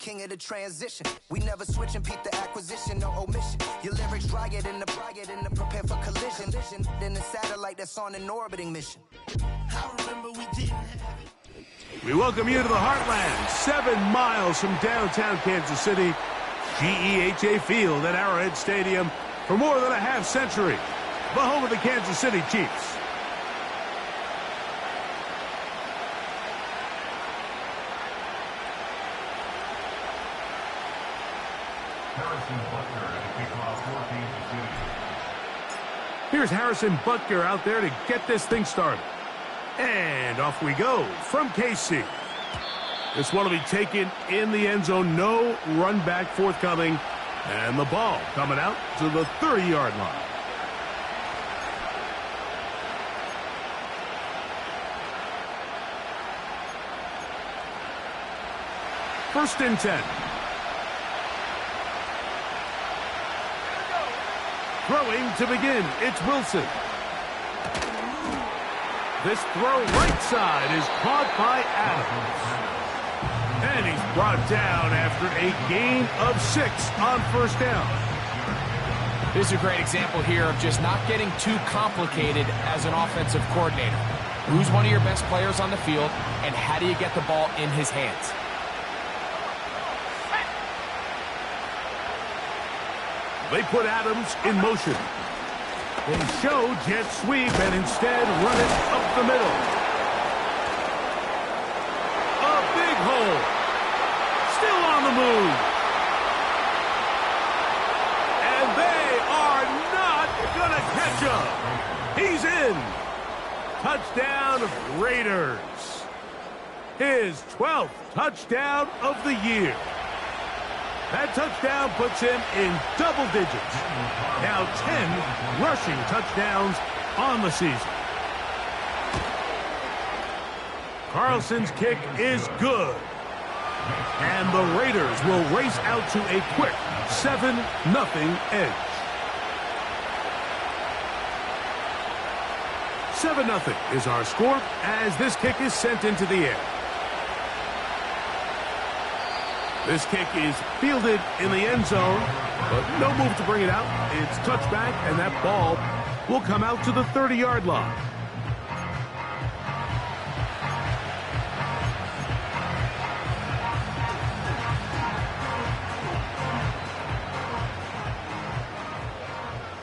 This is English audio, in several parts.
king of the transition. We never switch and peep the acquisition, no omission. Your lyrics dry it in the prepare for collision. Then the satellite that's on an orbiting mission. I remember we didn't have it. We welcome you to the Heartland, 7 miles from downtown Kansas City. GEHA Field at Arrowhead Stadium for more than a half-century. The home of the Kansas City Chiefs. Here's Harrison Butker out there to get this thing started. And off we go from KC. This one will be taken in the end zone. No run back forthcoming. And the ball coming out to the 30-yard line. First and 10. Throwing to begin, it's Wilson. This throw right side is caught by Adams. And he's brought down after a gain of 6 on first down. This is a great example here of just not getting too complicated as an offensive coordinator. Who's one of your best players on the field, and how do you get the ball in his hands? They put Adams in motion. They show jet sweep and instead run it up the middle. A big hole. Still on the move. And they are not going to catch him. He's in. Touchdown Raiders. His 12th touchdown of the year. That touchdown puts him in double digits. Now 10 rushing touchdowns on the season. Carlson's kick is good. And the Raiders will race out to a quick 7-0 edge. 7-0 is our score as this kick is sent into the air. This kick is fielded in the end zone, but no move to bring it out. It's touchback, and that ball will come out to the 30-yard line.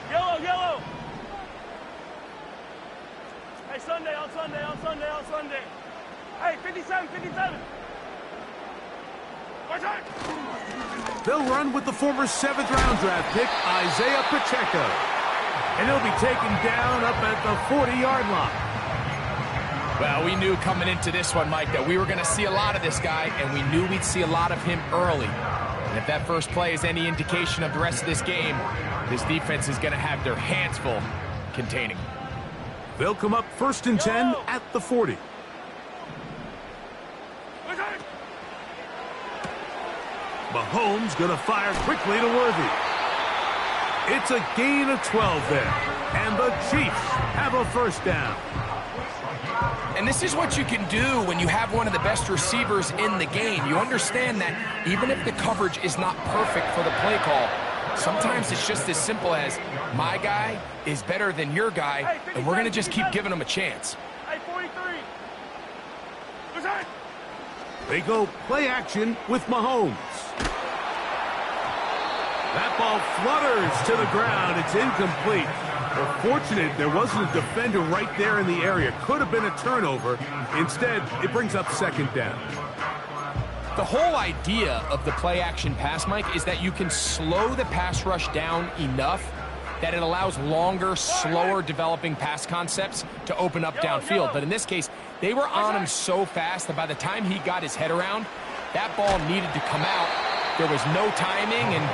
Yellow! Hey, Sunday. Hey, 57! They'll run with the former 7th-round draft pick, Isaiah Pacheco. And he'll be taken down up at the 40-yard line. Well, we knew coming into this one, Mike, that we were going to see a lot of this guy, and we knew we'd see a lot of him early. And if that first play is any indication of the rest of this game, this defense is going to have their hands full containing. They'll come up first and 10 at the 40. Mahomes going to fire quickly to Worthy. It's a gain of 12 there, and the Chiefs have a first down. And this is what you can do when you have one of the best receivers in the game. You understand that even if the coverage is not perfect for the play call, sometimes it's just as simple as, my guy is better than your guy, and we're going to just keep giving him a chance. Hey, 43. They go play action with Mahomes. That ball flutters to the ground. It's incomplete. Well, fortunate there wasn't a defender right there in the area. Could have been a turnover. Instead, it brings up second down. The whole idea of the play action pass, Mike, is that you can slow the pass rush down enough that it allows longer, slower developing pass concepts to open up downfield. But in this case, they were on him so fast that by the time he got his head around, that ball needed to come out. There was no timing and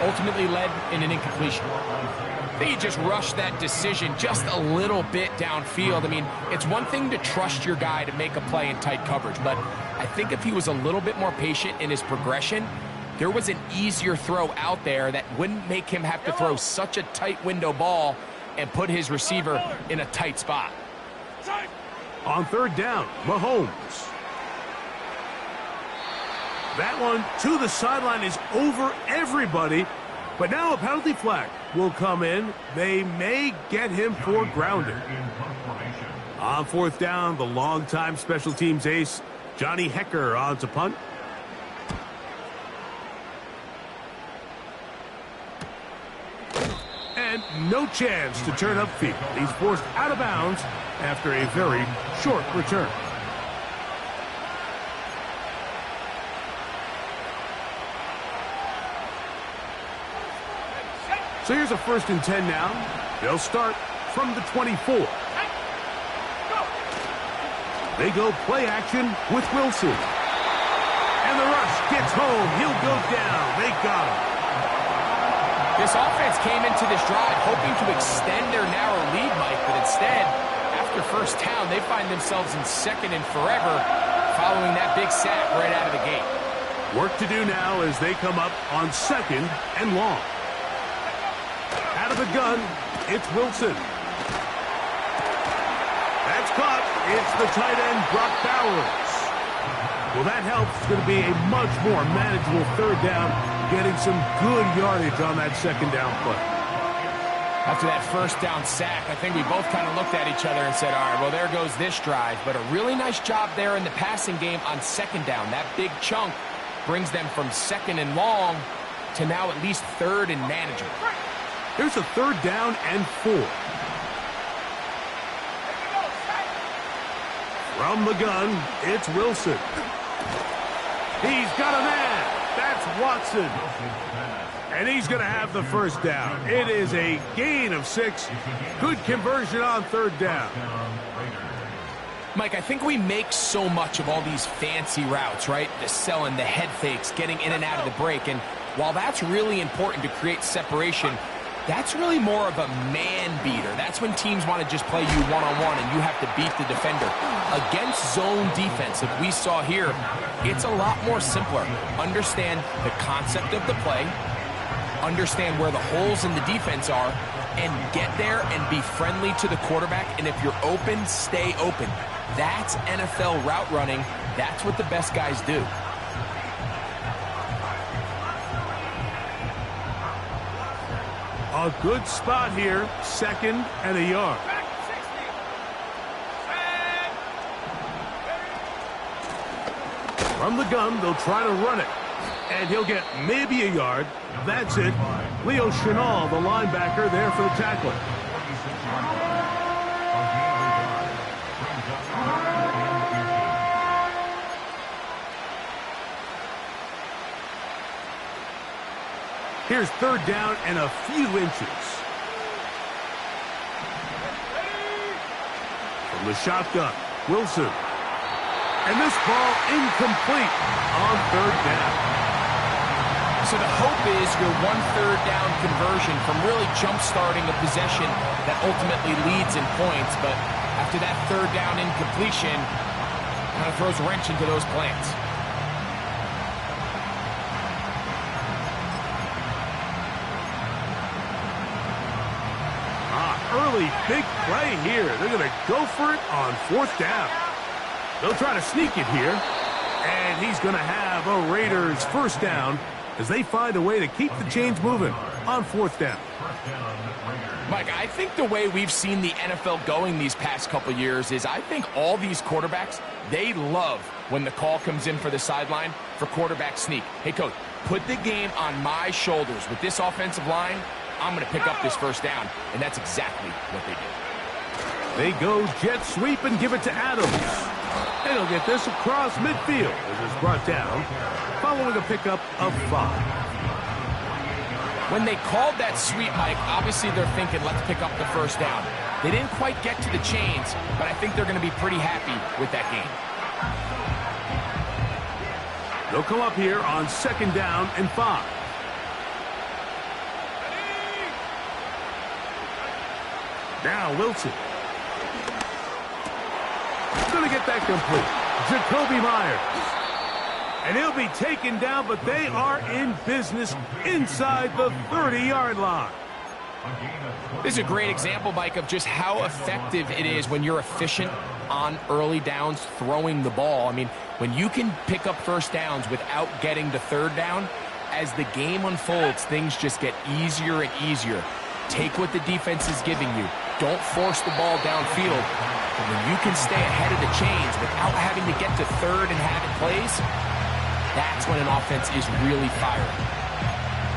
ultimately led in an incompletion. I think he just rushed that decision just a little bit downfield. I mean, it's one thing to trust your guy to make a play in tight coverage, but I think if he was a little bit more patient in his progression, there was an easier throw out there that wouldn't make him have to throw such a tight window ball and put his receiver in a tight spot. On third down, Mahomes. That one to the sideline is over everybody. But now a penalty flag will come in. They may get him for grounding. On fourth down, the longtime special teams ace, Johnny Hecker, on to punt. And no chance to turn upfield. He's forced out of bounds after a very short return. So here's a 1st and 10 now. They'll start from the 24. They go play action with Wilson. And the rush gets home. He'll go down. They got him. This offense came into this drive hoping to extend their narrow lead, Mike, but instead, after first down, they find themselves in 2nd and forever following that big sack right out of the gate. Work to do now as they come up on 2nd and long. Out of the gun, it's Wilson. That's caught. It's the tight end, Brock Bowers. Well, that helps. It's going to be a much more manageable 3rd down, getting some good yardage on that 2nd down play. After that first down sack, I think we both kind of looked at each other and said, all right, well, there goes this drive. But a really nice job there in the passing game on 2nd down. That big chunk brings them from 2nd and long to now at least 3rd and manageable. Here's a 3rd down and 4. From the gun, it's Wilson. He's got a man. That's Watson. And he's going to have the 1st down. It is a gain of 6. Good conversion on 3rd down. Mike, I think we make so much of all these fancy routes, right? The selling, the head fakes, getting in and out of the break. And while that's really important to create separation, that's really more of a man beater. That's when teams want to just play you one-on-one and you have to beat the defender. Against zone defense, like we saw here, it's a lot more simpler. Understand the concept of the play, understand where the holes in the defense are, and get there and be friendly to the quarterback. And if you're open, stay open. That's NFL route running. That's what the best guys do. A good spot here, 2nd and a yard. From the gun, they'll try to run it. And he'll get maybe a yard. That's it. Leo Chenal, the linebacker, there for the tackle. Here's 3rd down and a few inches. From the shotgun, Wilson. And this ball incomplete on 3rd down. So the hope is your 1/3 down conversion from really jump-starting a possession that ultimately leads in points. But after that 3rd down incompletion, kind of throws a wrench into those plans. Early big play here. They're going to go for it on 4th down. They'll try to sneak it here. And he's going to have a Raiders 1st down as they find a way to keep the chains moving on 4th down. Mike, I think the way we've seen the NFL going these past couple years is I think all these quarterbacks, they love when the call comes in for the sideline for quarterback sneak. Hey, coach, put the game on my shoulders. With this offensive line, I'm going to pick up this 1st down, and that's exactly what they did. They go jet sweep and give it to Adams. And he'll get this across midfield as it's brought down, following a pickup of 5. When they called that sweep, Mike, obviously they're thinking, let's pick up the 1st down. They didn't quite get to the chains, but I think they're going to be pretty happy with that game. They'll come up here on 2nd down and 5. Now Wilson. Going to get that complete. Jacoby Myers. And he'll be taken down, but they are in business inside the 30-yard line. This is a great example, Mike, of just how effective it is when you're efficient on early downs throwing the ball. I mean, when you can pick up first downs without getting the third down, as the game unfolds, things just get easier and easier. Take what the defense is giving you. Don't force the ball downfield. And when you can stay ahead of the chains without having to get to third and have it plays, that's when an offense is really firing.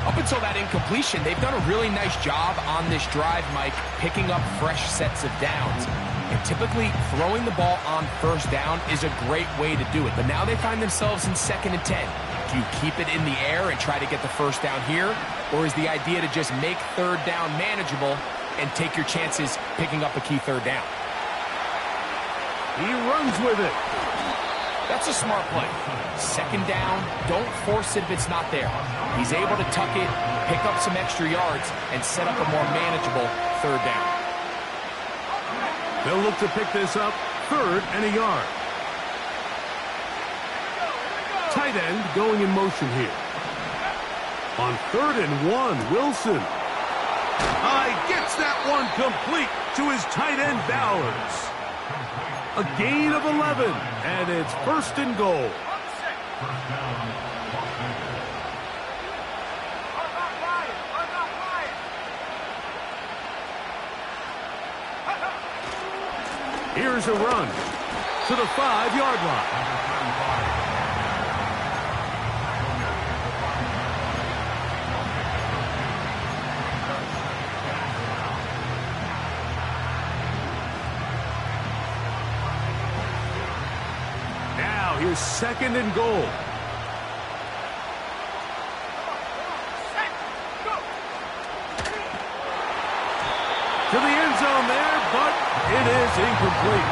Up until that incompletion, they've done a really nice job on this drive, Mike, picking up fresh sets of downs. And typically, throwing the ball on first down is a great way to do it. But now they find themselves in 2nd and 10. Do you keep it in the air and try to get the first down here? Or is the idea to just make third down manageable and take your chances picking up a key third down? He runs with it. That's a smart play. 2nd down, don't force it if it's not there. He's able to tuck it, pick up some extra yards, and set up a more manageable third down. They'll look to pick this up 3rd and a yard. Tight end going in motion here. On 3rd and 1, Wilson. Gets that one complete to his tight end, Bowers. A gain of 11, and it's 1st and goal. Here's a run to the 5-yard line. Here's 2nd and goal. To the end zone there, but it is incomplete.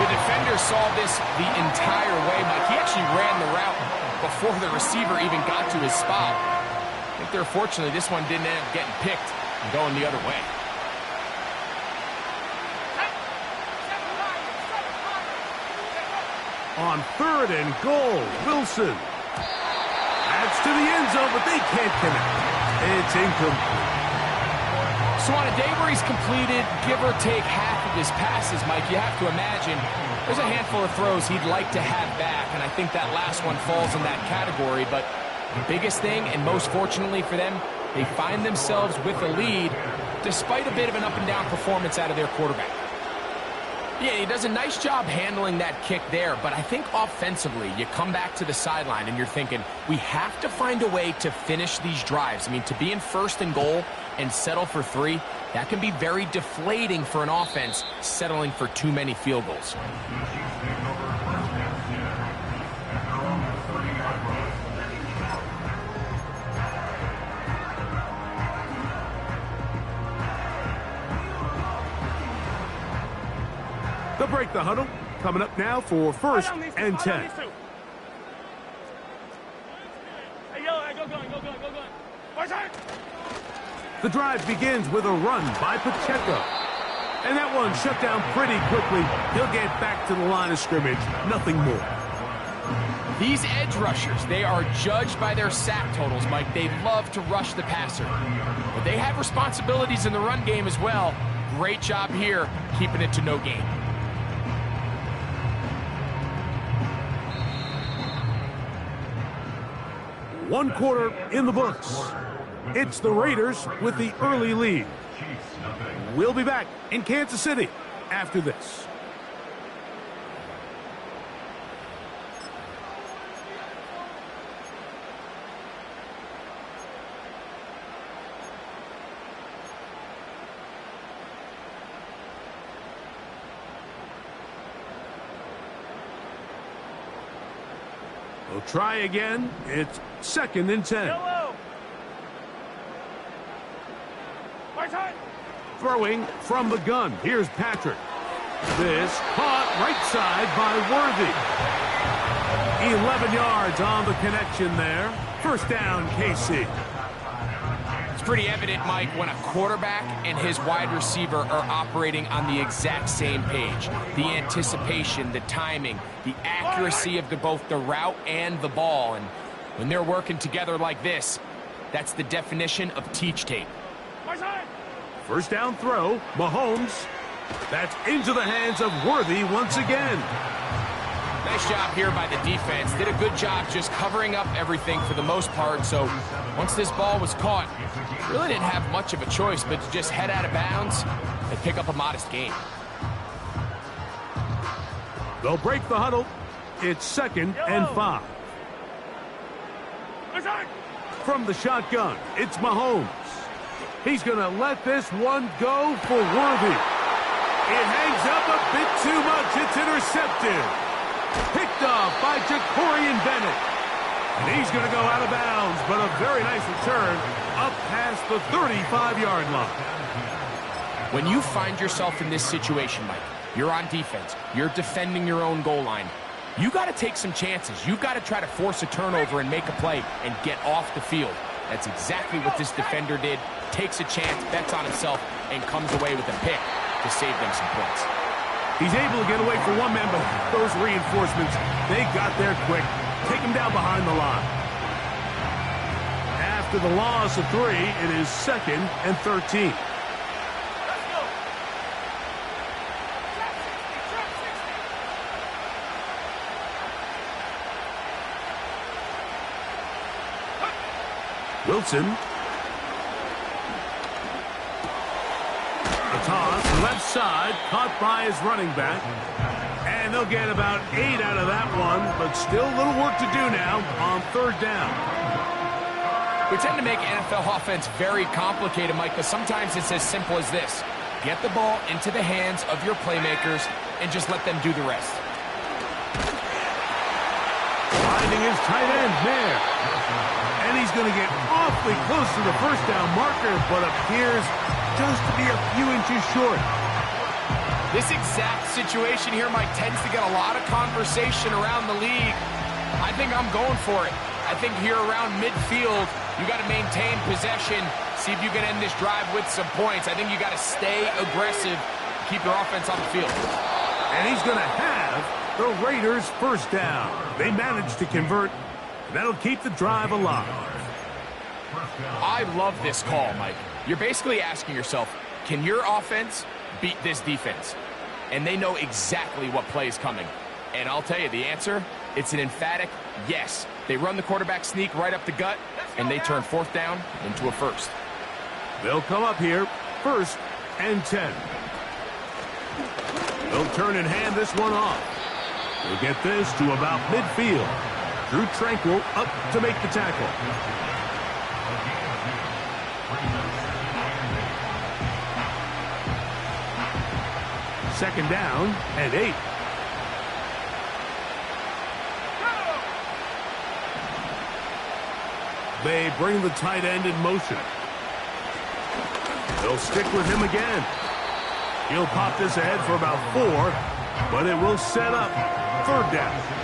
The defender saw this the entire way, Mike. He actually ran the route before the receiver even got to his spot. I think fortunately this one didn't end up getting picked and going the other way. On 3rd and goal, Wilson. Adds to the end zone, but they can't connect. It's incomplete. So on a day where he's completed, give or take half of his passes, Mike, you have to imagine there's a handful of throws he'd like to have back, and I think that last one falls in that category. But the biggest thing, and most fortunately for them, they find themselves with a lead despite a bit of an up-and-down performance out of their quarterback. Yeah, he does a nice job handling that kick there, but I think offensively, you come back to the sideline and you're thinking, we have to find a way to finish these drives. I mean, to be in 1st and goal and settle for 3, that can be very deflating for an offense settling for too many field goals. They'll break the huddle. Coming up now for 1st and 10. Hey, go going. The drive begins with a run by Pacheco. And that one shut down pretty quickly. He'll get back to the line of scrimmage. Nothing more. These edge rushers, they are judged by their sack totals, Mike. They love to rush the passer. But they have responsibilities in the run game as well. Great job here, keeping it to no gain. One quarter in the books. It's the Raiders with the early lead. We'll be back in Kansas City after this. We'll try again. It's 2nd and 10. Yellow. Throwing from the gun. Here's Patrick. This caught right side by Worthy. 11 yards on the connection there. 1st down, KC. It's pretty evident, Mike, when a quarterback and his wide receiver are operating on the exact same page. The anticipation, the timing, the accuracy of both the route and the ball. And when they're working together like this, that's the definition of teach tape. First down throw, Mahomes. That's into the hands of Worthy once again. Nice job here by the defense. Did a good job just covering up everything for the most part. So once this ball was caught, really didn't have much of a choice but to just head out of bounds and pick up a modest gain. They'll break the huddle. It's 2nd and 5. From the shotgun, it's Mahomes. He's going to let this one go for Worthy. It hangs up a bit too much. It's intercepted. Picked off by Jacorian Bennett. And he's going to go out of bounds, but a very nice return up past the 35-yard line. When you find yourself in this situation, Mike, you're on defense, you're defending your own goal line, you got to take some chances. You've got to try to force a turnover and make a play and get off the field. That's exactly what this defender did. Takes a chance, bets on himself, and comes away with a pick to save them some points. He's able to get away for one man, but those reinforcements, they got there quick. Take him down behind the line. After the loss of 3, it is 2nd and 13. Wilson. A toss, left side, caught by his running back. And they'll get about 8 out of that one, but still a little work to do now on 3rd down. We tend to make NFL offense very complicated, Mike, but sometimes it's as simple as this. Get the ball into the hands of your playmakers and just let them do the rest. Finding his tight end there. And he's going to get awfully close to the first down marker, but appears just to be a few inches short. This exact situation here, Mike, tends to get a lot of conversation around the league. I think I'm going for it. I think here around midfield, you got to maintain possession, see if you can end this drive with some points. I think you got to stay aggressive, keep your offense on the field. And he's going to have the Raiders' first down. They managed to convert. That'll keep the drive alive. I love this call, Mike. You're basically asking yourself, can your offense beat this defense? And they know exactly what play is coming. And I'll tell you the answer, it's an emphatic yes. They run the quarterback sneak right up the gut, and they turn 4th down into a 1st. They'll come up here, 1st and 10. They'll turn and hand this one off. They'll get this to about midfield. Drew Tranquil up to make the tackle. Second down and 8. They bring the tight end in motion. They'll stick with him again. He'll pop this ahead for about 4, but it will set up 3rd down.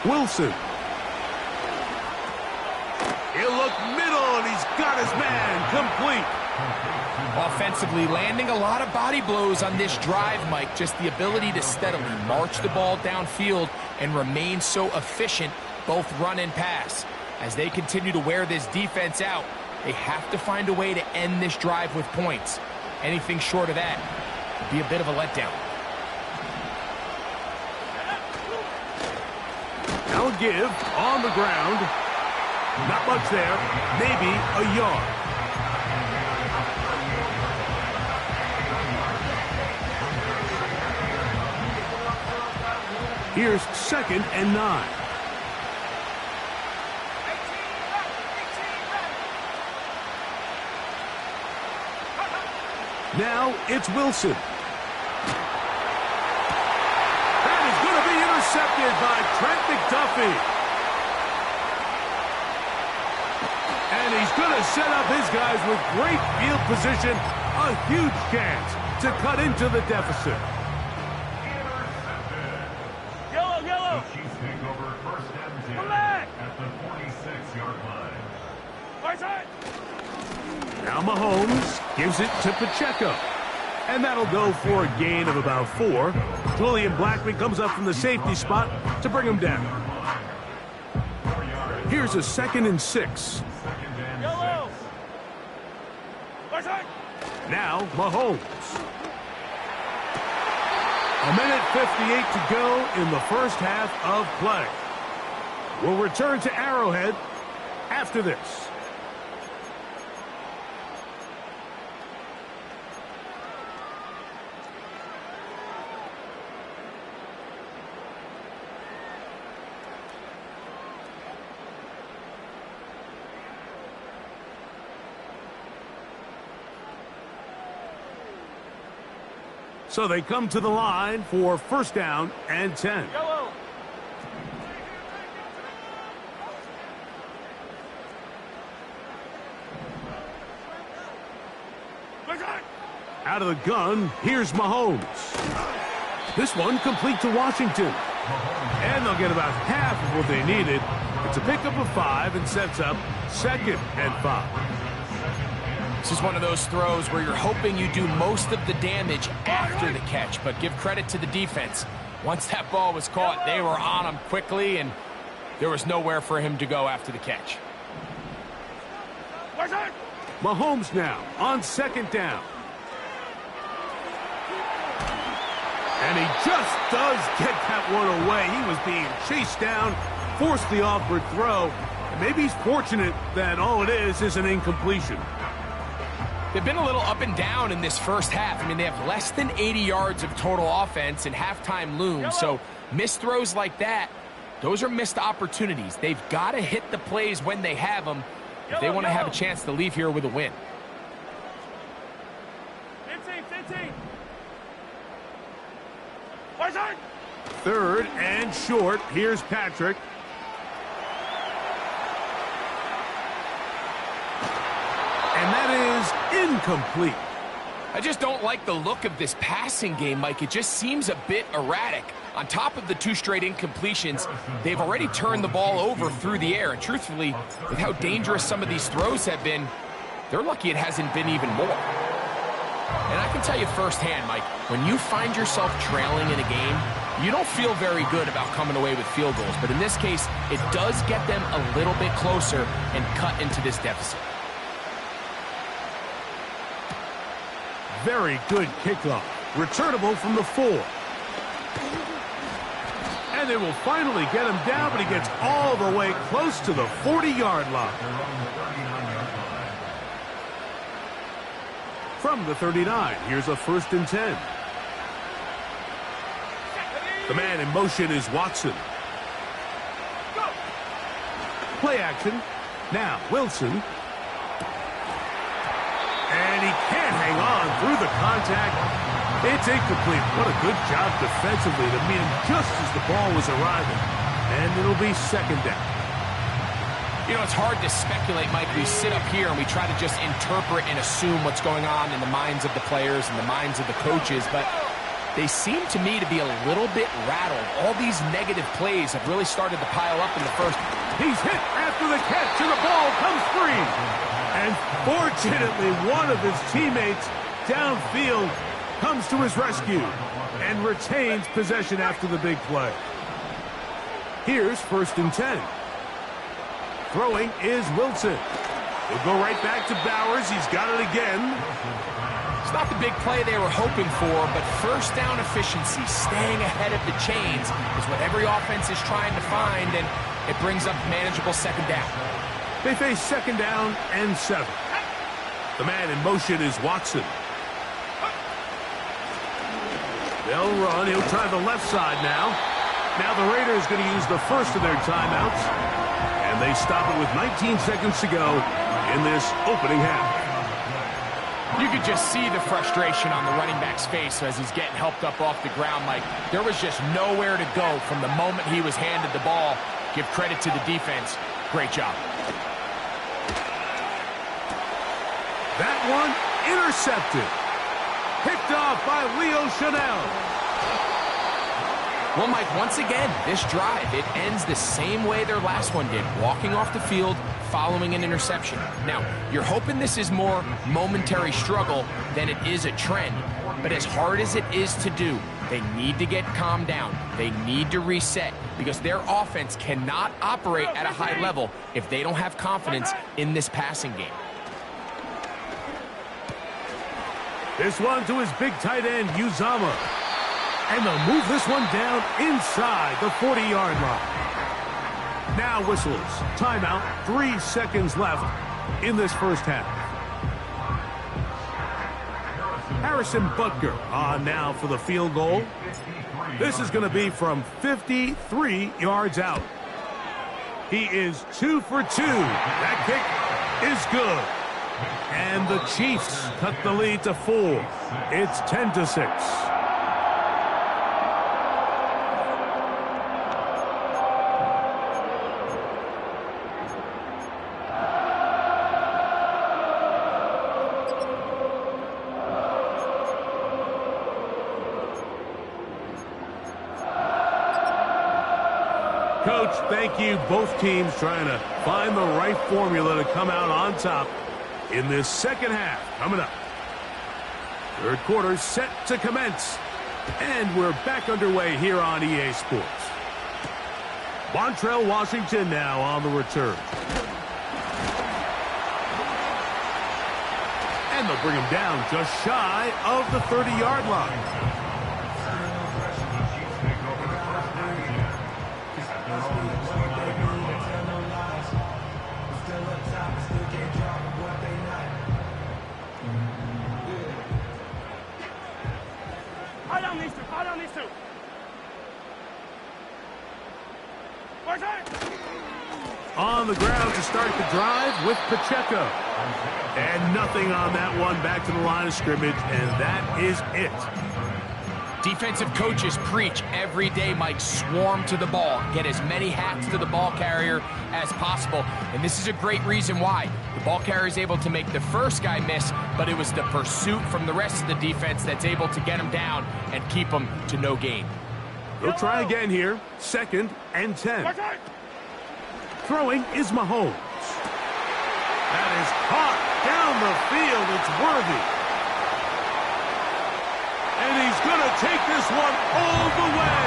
Wilson. He'll look middle, and he's got his man complete. Offensively, landing a lot of body blows on this drive, Mike. Just the ability to steadily march the ball downfield and remain so efficient, both run and pass. As they continue to wear this defense out, they have to find a way to end this drive with points. Anything short of that would be a bit of a letdown. Now give on the ground. Not much there. Maybe a yard. Here's 2nd and 9. Now it's Wilson. Intercepted by Trent McDuffie. And he's going to set up his guys with great field position. A huge chance to cut into the deficit. Now Mahomes gives it to Pacheco. And that'll go for a gain of about 4. Julian Blackman comes up from the safety spot to bring him down. Here's a 2nd and 6. Yellow. Now Mahomes. A minute 58 to go in the first half of play. We'll return to Arrowhead after this. So they come to the line for 1st down and 10. Yellow. Out of the gun, here's Mahomes. This one complete to Washington. And they'll get about half of what they needed. It's a pickup of 5 and sets up 2nd and 5. This is one of those throws where you're hoping you do most of the damage after the catch, but give credit to the defense. Once that ball was caught, they were on him quickly, and there was nowhere for him to go after the catch. Mahomes now on 2nd down. And he just does get that one away. He was being chased down, forced the awkward throw. And maybe he's fortunate that all it is an incompletion. They've been a little up and down in this first half. I mean, they have less than 80 yards of total offense and halftime looms. So missed throws like that, those are missed opportunities. They've got to hit the plays when they have them if they want to have a chance to leave here with a win. 15. 3rd and short. Here's Patrick. And that is incomplete. I just don't like the look of this passing game, Mike. It just seems a bit erratic. On top of the 2 straight incompletions, they've already turned the ball over through the air. And truthfully, with how dangerous some of these throws have been, they're lucky it hasn't been even more. And I can tell you firsthand, Mike, when you find yourself trailing in a game, you don't feel very good about coming away with field goals. But in this case, it does get them a little bit closer and cut into this deficit. Very good kickoff. Returnable from the 4. And they will finally get him down, but he gets all the way close to the 40-yard line. From the 39, here's a 1st and 10. The man in motion is Watson. Play action. Now Wilson. And he can't hang on through the contact. It's incomplete. What a good job defensively to meet him just as the ball was arriving. And it'll be 2nd down. You know, it's hard to speculate, Mike. We sit up here and we try to just interpret and assume what's going on in the minds of the players and the minds of the coaches, but they seem to me to be a little bit rattled. All these negative plays have really started to pile up in the first. He's hit after the catch, and the ball comes free. And fortunately, one of his teammates downfield comes to his rescue and retains possession after the big play. Here's 1st and 10. Throwing is Wilson. He'll go right back to Bowers. He's got it again. It's not the big play they were hoping for, but 1st down efficiency, staying ahead of the chains, is what every offense is trying to find, and it brings up manageable 2nd down. They face 2nd down and 7. The man in motion is Watson. They'll run. He'll try the left side now. Now the Raiders going to use the first of their timeouts. And they stop it with 19 seconds to go in this opening half. You could just see the frustration on the running back's face as he's getting helped up off the ground, Mike. There was just nowhere to go from the moment he was handed the ball. Give credit to the defense. Great job. That one intercepted. Picked off by Leo Chanel. Well, Mike, once again, this drive, it ends the same way their last one did, walking off the field, following an interception. Now, you're hoping this is more momentary struggle than it is a trend, but as hard as it is to do, they need to get calmed down. They need to reset because their offense cannot operate at a high level if they don't have confidence in this passing game. This one to his big tight end, Uzama. And they'll move this one down inside the 40-yard line. Now whistles. Timeout. 3 seconds left in this first half. Harrison Butker on now for the field goal. This is going to be from 53 yards out. He is 2 for 2. That kick is good. And the Chiefs cut the lead to 4. It's 10-6. Coach, thank you. Both teams trying to find the right formula to come out on top in this second half. Coming up. Third quarter set to commence. And we're back underway here on EA Sports. Montrell Washington now on the return. And they'll bring him down just shy of the 30-yard line. On the ground to start the drive with Pacheco. And nothing on that one. Back to the line of scrimmage, and that is it. Defensive coaches preach every day, Mike, swarm to the ball. Get as many hats to the ball carrier as possible. And this is a great reason why. The ball carrier is able to make the first guy miss, but it was the pursuit from the rest of the defense that's able to get him down and keep him to no gain. They'll try again here. 2nd and 10. Throwing is Mahomes. That is caught down the field. It's worthy. And he's going to take this one all the way.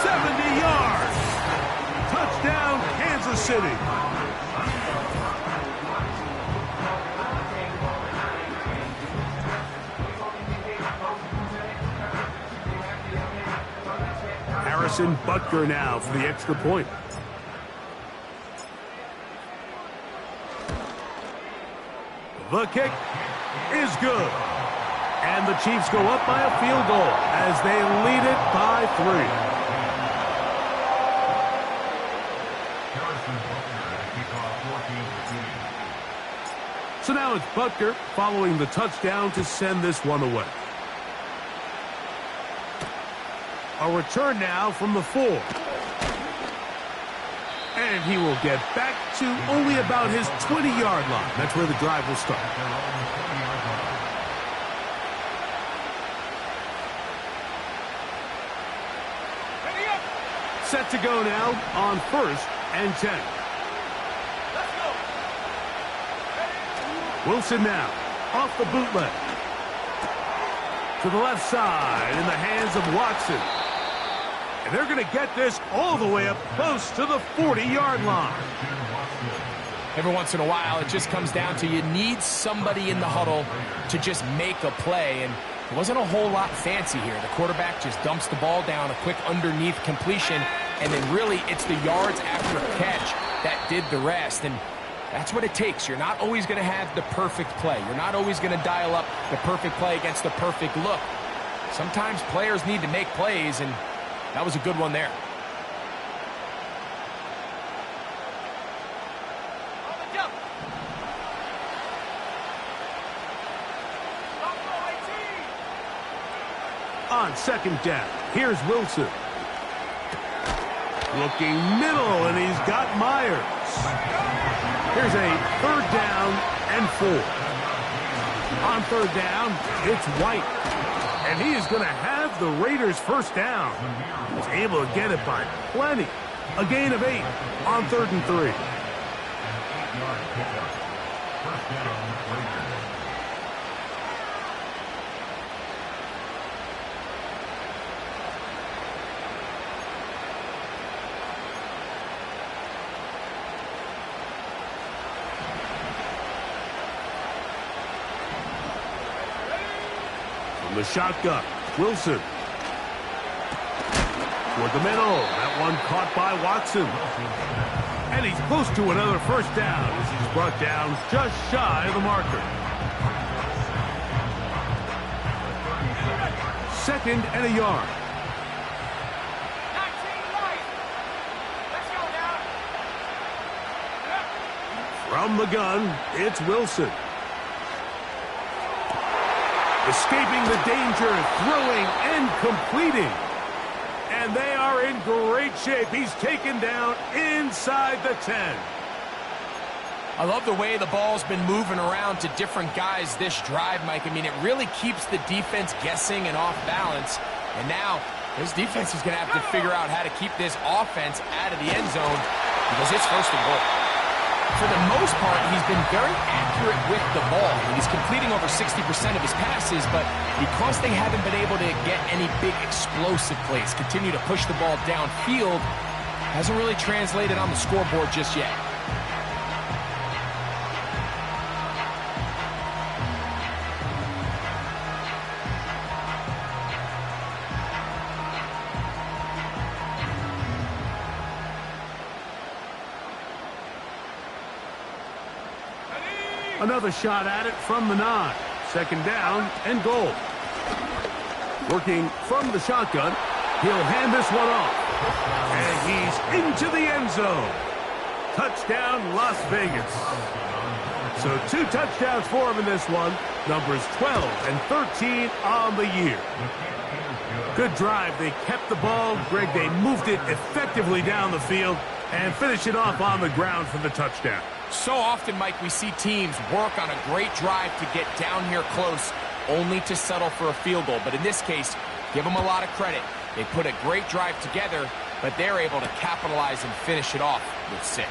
70 yards. Touchdown, Kansas City. Harrison Butker now for the extra point. The kick is good. And the Chiefs go up by a field goal as they lead it by 3. So now it's Butker following the touchdown to send this one away. A return now from the 4. And he will get back to only about his 20-yard line. That's where the drive will start. Set to go now on 1st and 10. Wilson now off the bootleg. To the left side in the hands of Watson. And they're going to get this all the way up close to the 40-yard line. Every once in a while, it just comes down to you need somebody in the huddle to just make a play. And it wasn't a whole lot fancy here. The quarterback just dumps the ball down, a quick underneath completion, and then really it's the yards after catch that did the rest. And that's what it takes. You're not always going to have the perfect play. You're not always going to dial up the perfect play against the perfect look. Sometimes players need to make plays, and that was a good one there. On 2nd down, here's Wilson. Looking middle, and he's got Myers. Here's a 3rd down and 4. On 3rd down, it's White. And he is going to have the Raiders first down. He's able to get it by plenty. A gain of 8 on 3rd and 3. From the shotgun, Wilson. Toward the middle. That one caught by Watson. And he's close to another first down as he's brought down just shy of the marker. 2nd and a yard. 19 right. Let's go now. From the gun, it's Wilson. Escaping the danger, throwing and completing. And they are in great shape. He's taken down inside the 10. I love the way the ball's been moving around to different guys this drive, Mike. I mean, it really keeps the defense guessing and off balance. And now, this defense is going to have to figure out how to keep this offense out of the end zone because it's 1st and goal. For the most part, he's been very accurate with the ball. He's completing over 60% of his passes, but because they haven't been able to get any big explosive plays, continue to push the ball downfield, hasn't really translated on the scoreboard just yet. Another shot at it from the 9. 2nd down and goal. Working from the shotgun. He'll hand this one off. And he's into the end zone. Touchdown, Las Vegas. So 2 touchdowns for him in this one. Numbers 12 and 13 on the year. Good drive. They kept the ball. Greg, they moved it effectively down the field and finished it off on the ground for the touchdown. So often, Mike, we see teams work on a great drive to get down here close, only to settle for a field goal. But in this case, give them a lot of credit. They put a great drive together, but they're able to capitalize and finish it off with 6.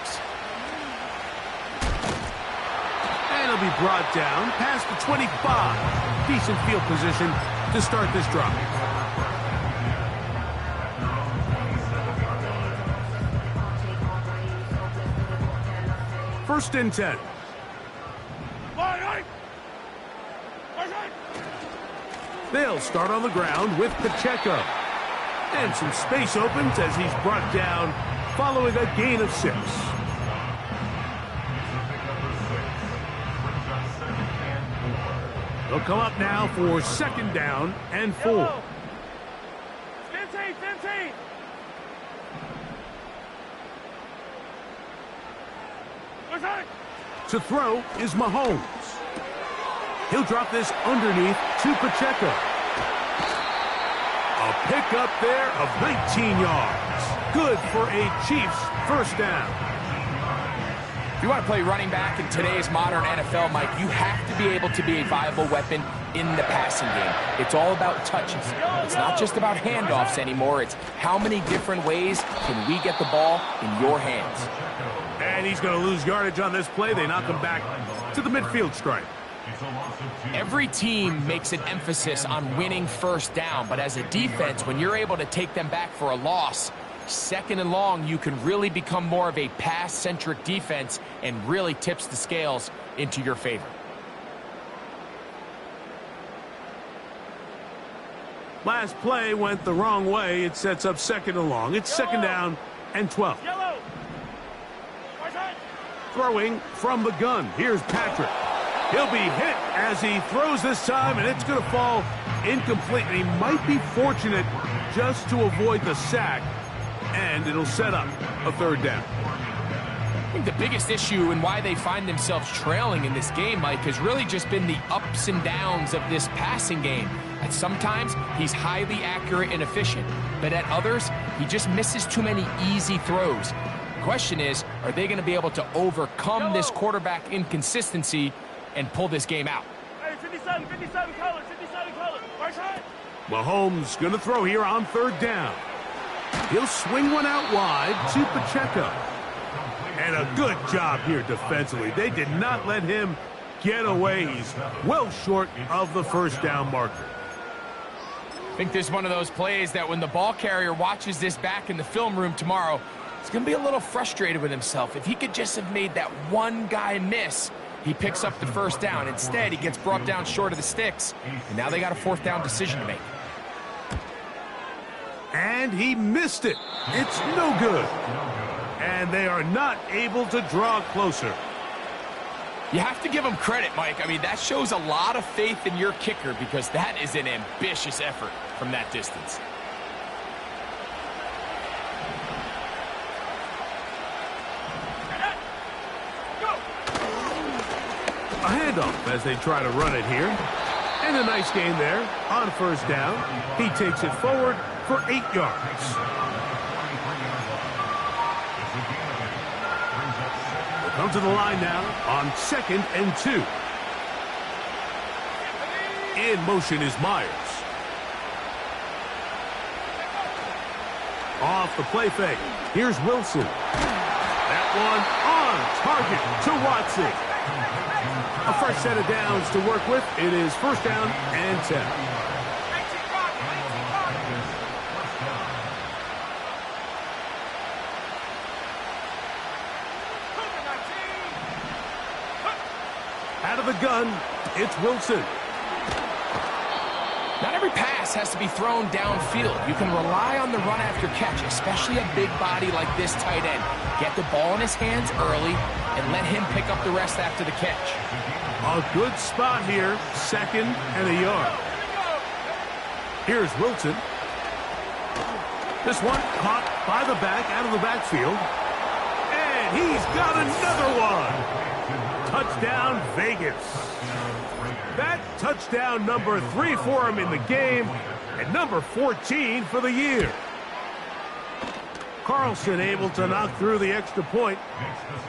And he'll be brought down past the 25. Decent field position to start this drive. 1st and 10. They'll start on the ground with Pacheco. And some space opens as he's brought down following a gain of 6. They'll come up now for 2nd down and 4. 15, 15. To throw is Mahomes. He'll drop this underneath to Pacheco. A pickup there of 19 yards. Good for a Chiefs first down. If you want to play running back in today's modern NFL, Mike, you have to be able to be a viable weapon in the passing game. It's all about touches. It's not just about handoffs anymore. It's how many different ways can we get the ball in your hands. And he's going to lose yardage on this play. They knock him back to the midfield stripe. Every team makes an emphasis on winning first down, but as a defense, when you're able to take them back for a loss, 2nd and long, you can really become more of a pass-centric defense and really tips the scales into your favor. Last play went the wrong way. It sets up 2nd and long. It's 2nd down and 12. Throwing from the gun. Here's Patrick. He'll be hit as he throws this time, and it's going to fall incomplete. And he might be fortunate just to avoid the sack, and it'll set up a 3rd down. I think the biggest issue and why they find themselves trailing in this game, Mike, has really just been the ups and downs of this passing game. At sometimes, he's highly accurate and efficient, but at others, he just misses too many easy throws. The question is, are they going to be able to overcome this quarterback inconsistency and pull this game out? Hey, 57 color, 57 color. Right side. Mahomes going to throw here on 3rd down. He'll swing one out wide to Pacheco. And a good job here defensively. They did not let him get away. He's well short of the 1st down marker. I think this is one of those plays that when the ball carrier watches this back in the film room tomorrow, he's going to be a little frustrated with himself. If he could just have made that one guy miss, he picks up the 1st down. Instead, he gets brought down short of the sticks, and now they got a 4th down decision to make. And he missed it. It's no good. And they are not able to draw closer. You have to give him credit, Mike. I mean, that shows a lot of faith in your kicker because that is an ambitious effort from that distance. A handoff as they try to run it here. And a nice gain there on 1st down. He takes it forward for 8 yards. We'll come to the line now on 2nd and 2. In motion is Myers. Off the play fake. Here's Wilson. That one on target to Watson. A fresh set of downs to work with. It is 1st down and 10. Out of the gun, it's Wilson. Not every pass has to be thrown downfield. You can rely on the run after catch, especially a big body like this tight end. Get the ball in his hands early and let him pick up the rest after the catch. A good spot here, 2nd and a yard. Here's Wilson. This one caught by the back out of the backfield. And he's got another one. Touchdown, Vegas. That touchdown number 3 for him in the game and number 14 for the year. Carlson able to knock through the extra point,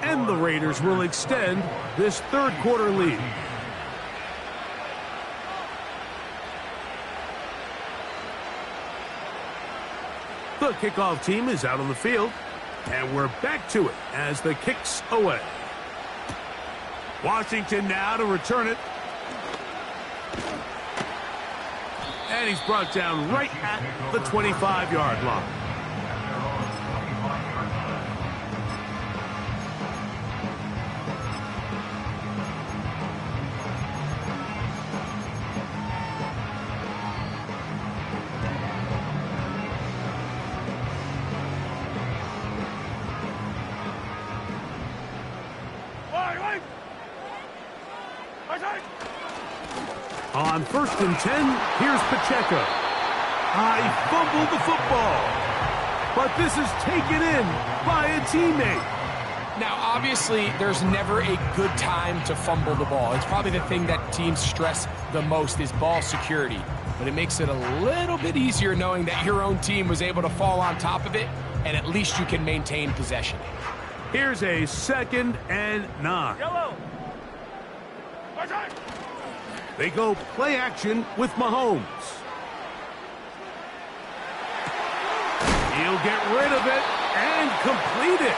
and the Raiders will extend this 3rd quarter lead. The kickoff team is out on the field, and we're back to it as the kick's away. Washington now to return it. And he's brought down right at the 25-yard line. On 1st and 10, here's Pacheco. He fumbled the football, but this is taken in by a teammate. Now, obviously, there's never a good time to fumble the ball. It's probably the thing that teams stress the most is ball security. But it makes it a little bit easier knowing that your own team was able to fall on top of it, and at least you can maintain possession. Here's a 2nd and 9. Yellow. They go play action with Mahomes. He'll get rid of it and complete it.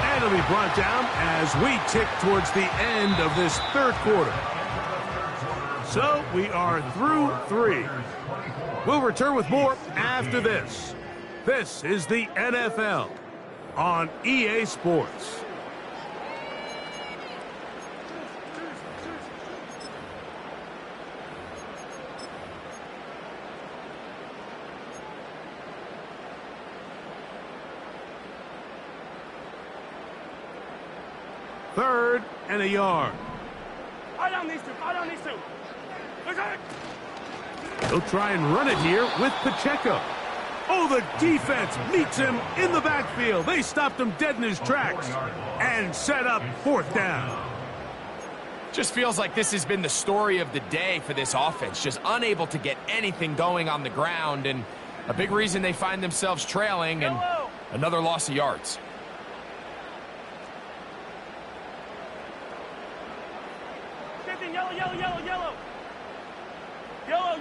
And it'll be brought down as we tick towards the end of this 3rd quarter. So we are through 3. We'll return with more after this. This is the NFL on EA Sports. Third and a yard. I don't need to. He'll try and run it here with Pacheco. Oh, the defense meets him in the backfield. They stopped him dead in his tracks and set up 4th down. Just feels like this has been the story of the day for this offense. Just unable to get anything going on the ground, and a big reason they find themselves trailing and another loss of yards.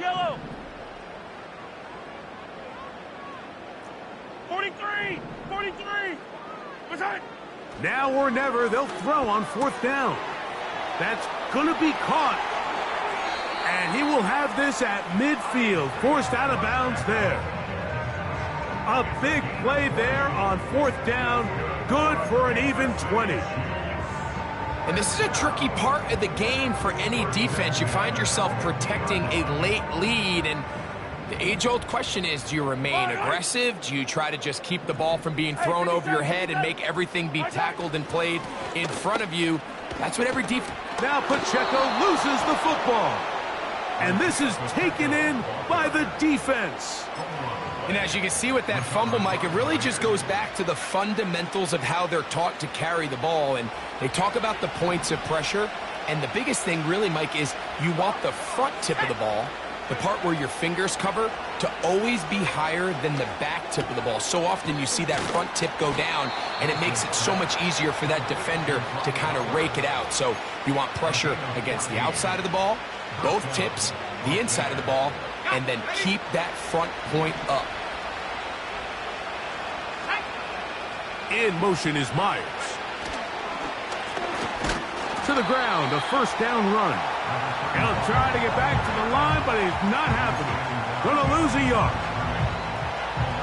Yellow. 43! 43! What's that? Now or never, they'll throw on 4th down. That's going to be caught. And he will have this at midfield, forced out of bounds there. A big play there on 4th down, good for an even 20. And this is a tricky part of the game for any defense. You find yourself protecting a late lead, and the age-old question is, do you remain aggressive? Do you try to just keep the ball from being thrown over your head and make everything be tackled and played in front of you? That's what every defense... Now Pacheco loses the football. And this is taken in by the defense. And as you can see with that fumble, Mike, it really just goes back to the fundamentals of how they're taught to carry the ball. And they talk about the points of pressure. And the biggest thing really, Mike, is you want the front tip of the ball, the part where your fingers cover, to always be higher than the back tip of the ball. So often you see that front tip go down, and it makes it so much easier for that defender to kind of rake it out. So you want pressure against the outside of the ball, both tips, the inside of the ball, and then keep that front point up. In motion is Myers. To the ground, a 1st down run. He'll try to get back to the line, but it's not happening. Going to lose a yard.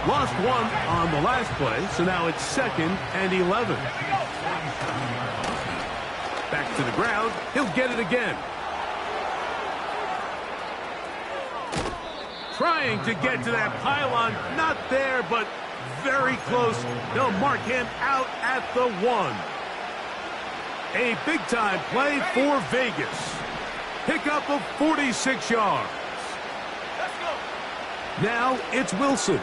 Lost 1 on the last play, so now it's 2nd and 11. Back to the ground. He'll get it again. Trying to get to that pylon. Not there, but very close. They'll mark him out at the 1. A big-time play for Vegas. Pickup of 46 yards. Now it's Wilson.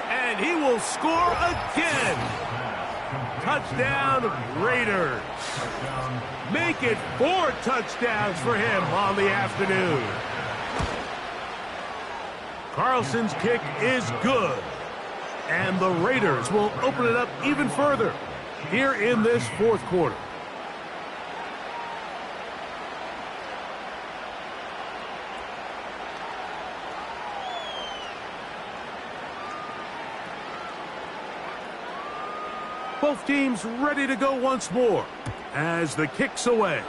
And he will score again. Touchdown, Raiders. Make it 4 touchdowns for him on the afternoon. Carlson's kick is good. And the Raiders will open it up even further here in this 4th quarter. Both teams ready to go once more as the kick's away.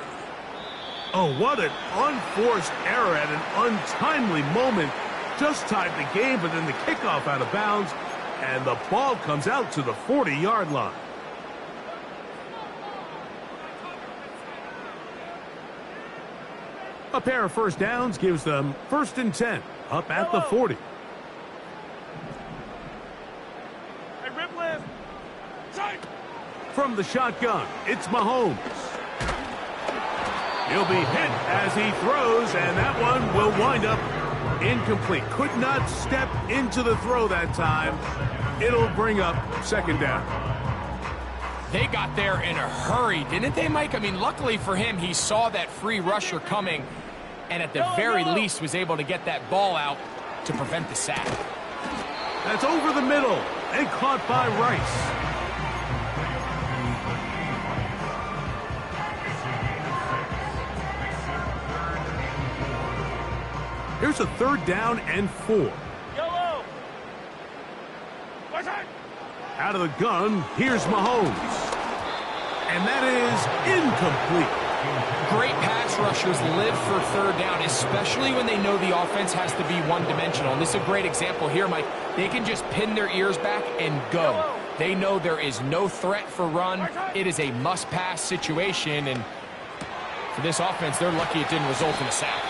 Oh, what an unforced error at an untimely moment. Just tied the game, but then the kickoff out of bounds, and the ball comes out to the 40-yard line. A pair of 1st downs gives them 1st and 10, up at the 40. From the shotgun, it's Mahomes. He'll be hit as he throws, and that one will wind up incomplete. Could not step into the throw that time. It'll bring up 2nd down. They got there in a hurry, didn't they, Mike? I mean, luckily for him, he saw that free rusher coming, and at the very least was able to get that ball out to prevent the sack. That's over the middle and caught by Rice. Here's a 3rd down and 4. Yellow. Out of the gun, here's Mahomes. And that is incomplete. Great pass rushers live for 3rd down, especially when they know the offense has to be one-dimensional. And this is a great example here, Mike. They can just pin their ears back and go. They know there is no threat for run. It is a must-pass situation. And for this offense, they're lucky it didn't result in a sack.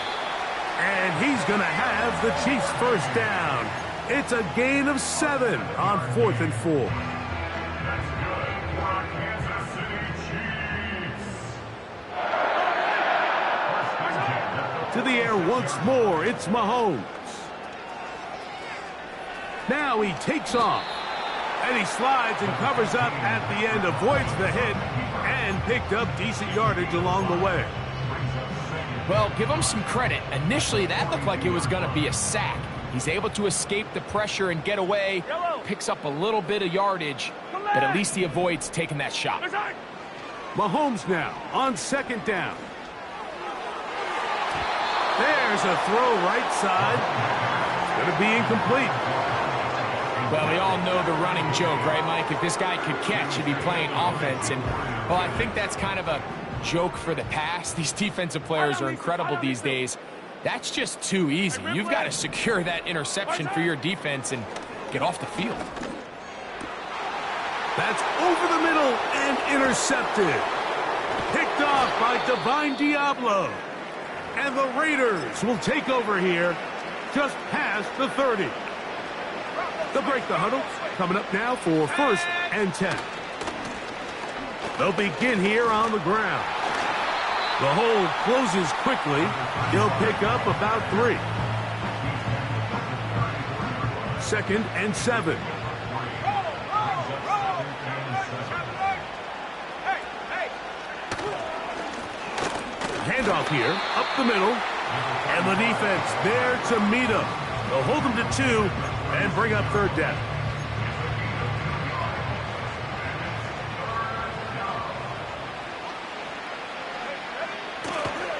And he's going to have the Chiefs' 1st down. It's a gain of 7 on 4th and 4. To the air once more, it's Mahomes. Now he takes off. And he slides and covers up at the end, avoids the hit, and picked up decent yardage along the way. Well, give him some credit. Initially, that looked like it was going to be a sack. He's able to escape the pressure and get away, picks up a little bit of yardage, but at least he avoids taking that shot. Mahomes now on 2nd down. There's a throw right side. It's going to be incomplete. Well, we all know the running joke, right, Mike? If this guy could catch, he'd be playing offense. And, well, I think that's kind of a joke for the past. These defensive players are incredible these days. That's just too easy. You've got to secure that interception for your defense and get off the field. That's over the middle and intercepted. Picked off by Divine Diablo. And the Raiders will take over here just past the 30. They'll break the huddle. Coming up now for 1st and 10. They'll begin here on the ground. The hole closes quickly. He'll pick up about 3. 2nd and 7. Handoff here, up the middle. And the defense there to meet him. They'll hold him to 2 and bring up 3rd down.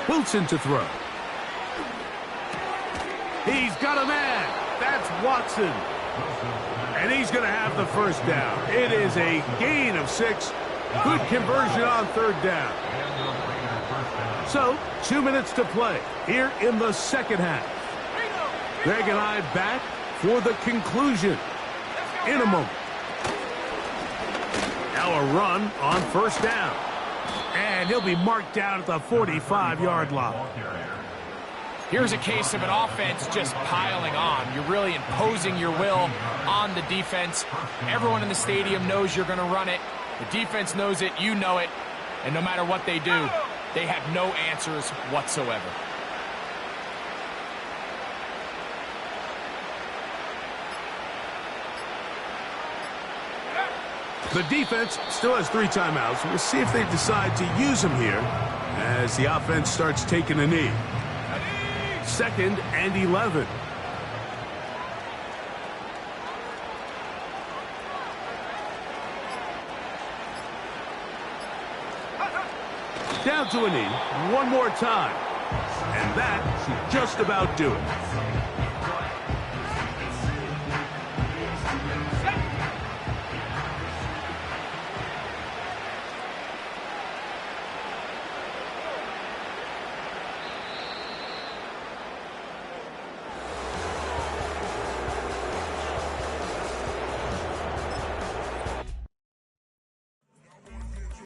Wilson to throw. He's got a man. That's Watson. And he's going to have the 1st down. It is a gain of 6. Good conversion on 3rd down. So, 2 minutes to play here in the 2nd half. Greg and I back for the conclusion in a moment. Now a run on 1st down. And he'll be marked down at the 45-yard line. Here's a case of an offense just piling on. You're really imposing your will on the defense. Everyone in the stadium knows you're going to run it. The defense knows it, you know it. And no matter what they do, they have no answers whatsoever. The defense still has 3 timeouts. We'll see if they decide to use them here as the offense starts taking a knee. 2nd and 11. Down to a knee one more time. And that should just about do it.